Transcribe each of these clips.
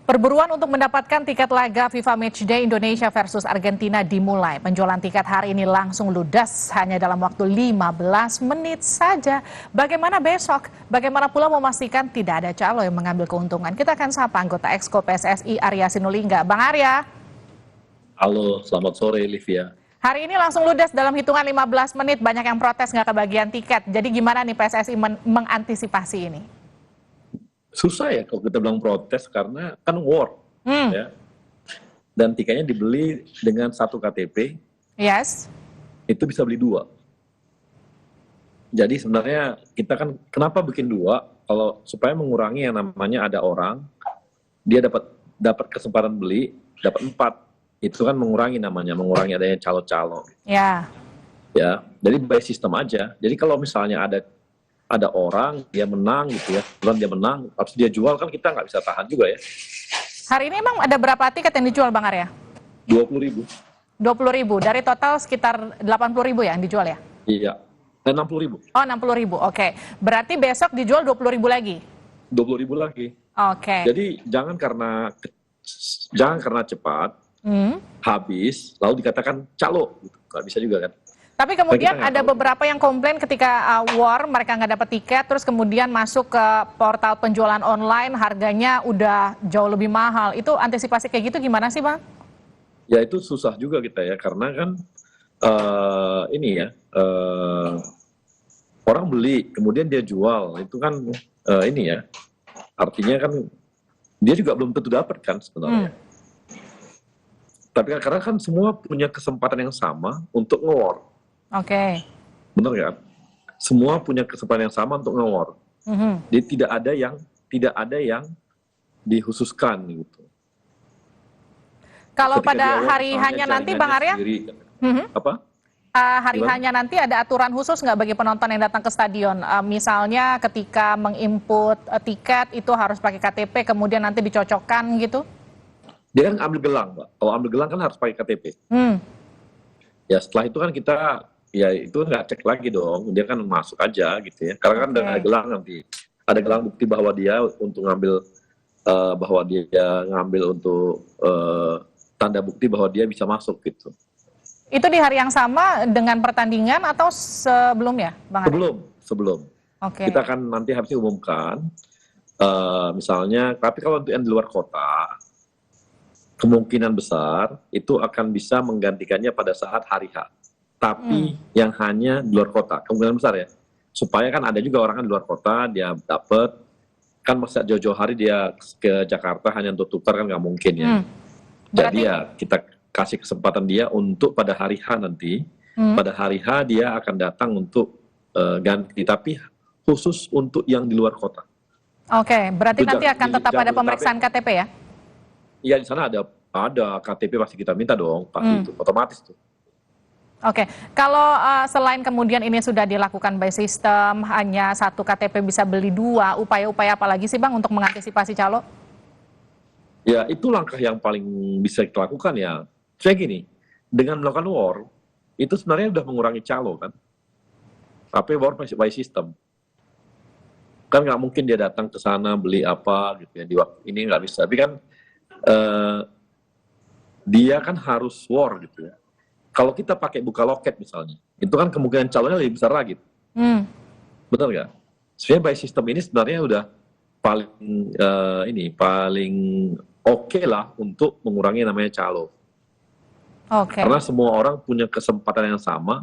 Perburuan untuk mendapatkan tiket laga FIFA Matchday Indonesia versus Argentina dimulai. Penjualan tiket hari ini langsung ludes hanya dalam waktu 15 menit saja. Bagaimana besok? Bagaimana pula memastikan tidak ada calo yang mengambil keuntungan? Kita akan sapa anggota Exco PSSI Arya Sinulinga. Bang Arya. Halo, selamat sore Livia. Hari ini langsung ludes dalam hitungan 15 menit. Banyak yang protes nggak kebagian tiket. Jadi gimana nih PSSI mengantisipasi ini? Susah ya kalau kita bilang protes karena kan war, ya. Dan tiketnya dibeli dengan satu KTP. Yes. Itu bisa beli dua. Jadi sebenarnya kita kan kenapa bikin dua? Kalau supaya mengurangi yang namanya ada orang dia dapat kesempatan beli, dapat 4. Itu kan mengurangi mengurangi adanya calo-calo. Ya. Ya, jadi by system aja. Jadi kalau misalnya ada orang dia menang gitu ya, kemudian dia menang, habis dia jual kan kita nggak bisa tahan juga ya. Hari ini emang ada berapa tiket yang dijual Bang Arya? 20.000. 20.000 dari total sekitar 80.000 ya yang dijual ya? Iya, 60.000. Oh 60.000, oke. Berarti besok dijual 20.000 lagi? 20.000 lagi. Oke. Jadi jangan karena cepat habis lalu dikatakan calo, gitu. Nggak bisa juga kan. Tapi kemudian ada beberapa yang komplain ketika war mereka nggak dapat tiket, terus kemudian masuk ke portal penjualan online harganya udah jauh lebih mahal. Itu antisipasi kayak gitu gimana sih Bang? Ya itu susah juga kita ya, karena kan orang beli kemudian dia jual, itu kan ini ya, artinya kan dia juga belum tentu dapat kan sebenarnya. Tapi karena kan semua punya kesempatan yang sama untuk nge-war. Oke. Benar kan? Semua punya kesempatan yang sama untuk nge-war. Jadi tidak ada yang dikhususkan gitu. Kalau Ketika pada dia war, hari hanya nanti Bang Arya? Apa? Hari hanya nanti ada aturan khusus nggak bagi penonton yang datang ke stadion? Misalnya ketika menginput tiket itu harus pakai KTP, kemudian nanti dicocokkan gitu? Dia kan ambil gelang, Mbak. Kalau ambil gelang kan harus pakai KTP. Ya setelah itu kan kita, ya itu nggak cek lagi dong. Dia kan masuk aja gitu ya. Karena kan ada gelang nanti. Ada gelang bukti bahwa dia untuk ngambil, bahwa dia ngambil untuk tanda bukti bahwa dia bisa masuk gitu. Itu di hari yang sama dengan pertandingan atau sebelumnya, Bang Arya? Sebelum. Oke. Kita akan nanti harus diumumkan, misalnya, tapi kalau untuk yang di luar kota, kemungkinan besar itu akan bisa menggantikannya pada saat hari H. Tapi yang hanya di luar kota, kemungkinan besar ya. Supaya kan ada juga orang kan di luar kota, dia dapat, kan masa jauh-jauh hari dia ke Jakarta hanya untuk tukar kan nggak mungkin ya. Jadi ya kita kasih kesempatan dia untuk pada hari H nanti, pada hari H dia akan datang untuk ganti, tapi khusus untuk yang di luar kota. Oke, berarti nanti akan tetap ada pemeriksaan KTP ya? Iya, di sana ada KTP pasti kita minta dong, pasti itu otomatis tuh. Oke, kalau selain kemudian ini sudah dilakukan by system, hanya satu KTP bisa beli dua, upaya-upaya apa lagi sih Bang untuk mengantisipasi calo? Ya itu langkah yang paling bisa kita lakukan ya. Saya gini, dengan melakukan war, itu sebenarnya sudah mengurangi calo kan. Tapi war by system. Kan nggak mungkin dia datang ke sana beli apa gitu ya, di waktu ini nggak bisa. Tapi kan dia kan harus war gitu ya. Kalau kita pakai buka loket misalnya, itu kan kemungkinan calonnya lebih besar lagi. Betul nggak? Sebenarnya by system ini sebenarnya udah paling oke lah untuk mengurangi namanya calo. Karena semua orang punya kesempatan yang sama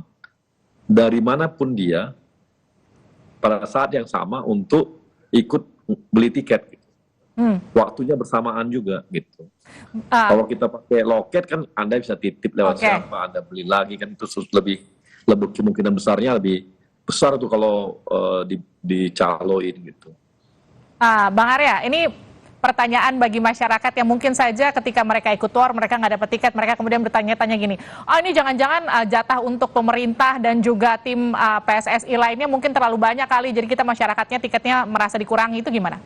dari manapun dia pada saat yang sama untuk ikut beli tiket. Gitu. Waktunya bersamaan juga gitu. Kalau kita pakai loket kan Anda bisa titip lewat siapa, Anda beli lagi kan itu lebih kemungkinan besarnya lebih besar tuh kalau dicaloin gitu. Bang Arya, ini pertanyaan bagi masyarakat yang mungkin saja ketika mereka ikut war, mereka nggak dapat tiket, mereka kemudian bertanya-tanya gini, ini jangan-jangan jatah untuk pemerintah dan juga tim PSSI lainnya mungkin terlalu banyak kali, jadi kita masyarakatnya tiketnya merasa dikurangi, itu gimana?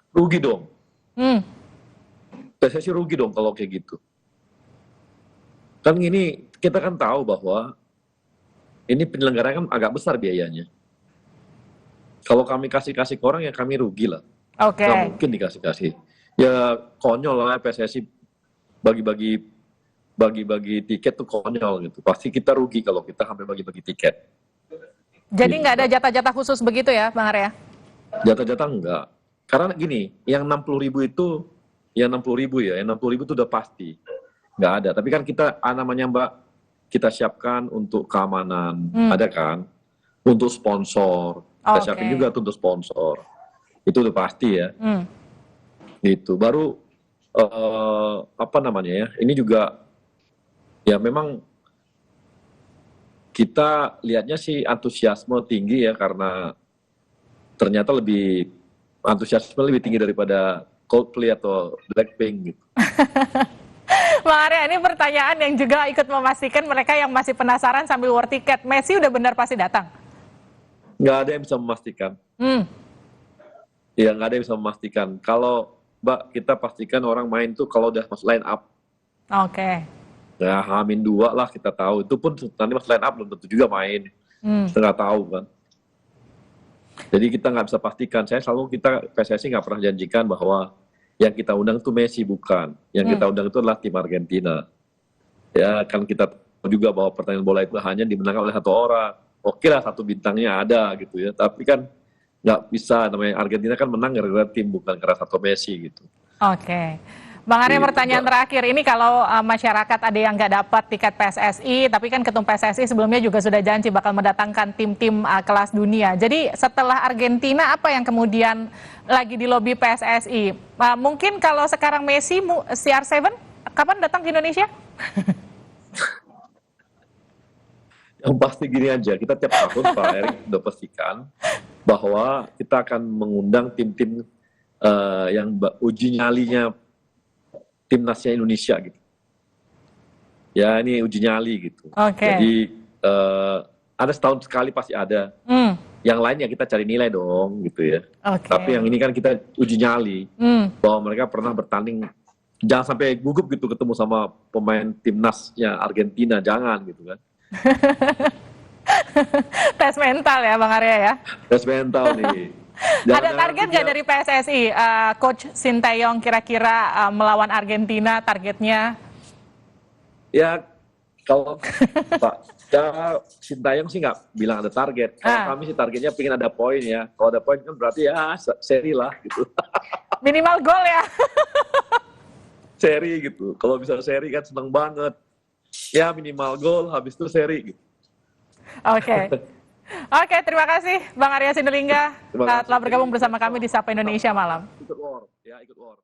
Rugi dong. PSSI rugi dong kalau kayak gitu. Kan ini kita kan tahu bahwa ini penyelenggara kan agak besar biayanya. Kalau kami kasih ke orang ya kami rugi lah. Nggak mungkin dikasih. Ya konyol lah PSSI bagi-bagi tiket tuh konyol gitu. Pasti kita rugi kalau kita sampai bagi-bagi tiket. Jadi Gitu, nggak ada Mbak. jatah-jatah khusus begitu ya, Bang Arya? Jatah-jatah enggak. Karena gini, yang 60.000 itu, yang 60.000 ya, yang 60.000 itu udah pasti. Nggak ada. Tapi kan kita, namanya Mbak, kita siapkan untuk keamanan, ada kan? Untuk sponsor, kita siapin Oke. juga tuh untuk sponsor. Itu udah pasti ya. Hmm. Gitu. Baru, apa namanya ya, ini juga, ya memang kita lihatnya sih antusiasme tinggi ya, karena ternyata antusiasme lebih tinggi daripada Coldplay atau Blackpink gitu. Bang Arya, ini pertanyaan yang juga ikut memastikan mereka yang masih penasaran sambil war tiket. Messi udah benar pasti datang? Nggak ada yang bisa memastikan. Hmm. Ya, nggak ada yang bisa memastikan. Kalau Mbak, kita pastikan orang main tuh kalau udah masuk line up. Oke. Ya, H-2 lah kita tahu. Itu pun nanti masuk line up belum tentu juga main. Kita nggak tahu kan. Jadi kita nggak bisa pastikan. PSSI nggak pernah janjikan bahwa yang kita undang itu Messi, bukan. Yang kita undang itu adalah tim Argentina. Ya, kan kita tahu juga bahwa pertandingan bola itu hanya dimenangkan oleh satu orang. Oke lah, satu bintangnya ada gitu ya. Tapi kan nggak bisa, namanya Argentina kan menang gara-gara tim, bukan karena satu Messi gitu. Oke. Bang Arya, Gitu, pertanyaan Mbak. terakhir. Ini kalau masyarakat ada yang nggak dapat tiket PSSI, tapi kan Ketum PSSI sebelumnya juga sudah janji bakal mendatangkan tim-tim kelas dunia. Jadi setelah Argentina, apa yang kemudian lagi di lobi PSSI? Mungkin kalau sekarang Messi, CR7, kapan datang ke Indonesia? Yang pasti gini aja, kita tiap tahun Pak Erik udah pastikan bahwa kita akan mengundang tim-tim yang uji nyalinya timnasnya Indonesia gitu. Ya, ini uji nyali gitu. Oke. Jadi ada setahun sekali pasti ada. Yang lain ya kita cari nilai dong gitu ya. Oke. Tapi yang ini kan kita uji nyali bahwa mereka pernah bertanding. Jangan sampai gugup gitu ketemu sama pemain timnasnya Argentina, jangan gitu kan. Tes mental ya Bang Arya ya. Tes mental nih. Ada target nggak dari PSSI, Coach Sinteyong kira-kira melawan Argentina, targetnya? Ya kalau Pak Sintayong sih nggak bilang ada target. Kalau kami sih targetnya pengen ada poin ya. Kalau ada poin kan berarti ya seri lah gitu. Minimal gol ya. Seri gitu. Kalau bisa seri kan seneng banget. Ya minimal gol, habis itu seri gitu. Oke. Oke, terima kasih Bang Arya Sinulinga telah bergabung bersama kami di Sapa Indonesia Malam. Ikut war, ya ikut war.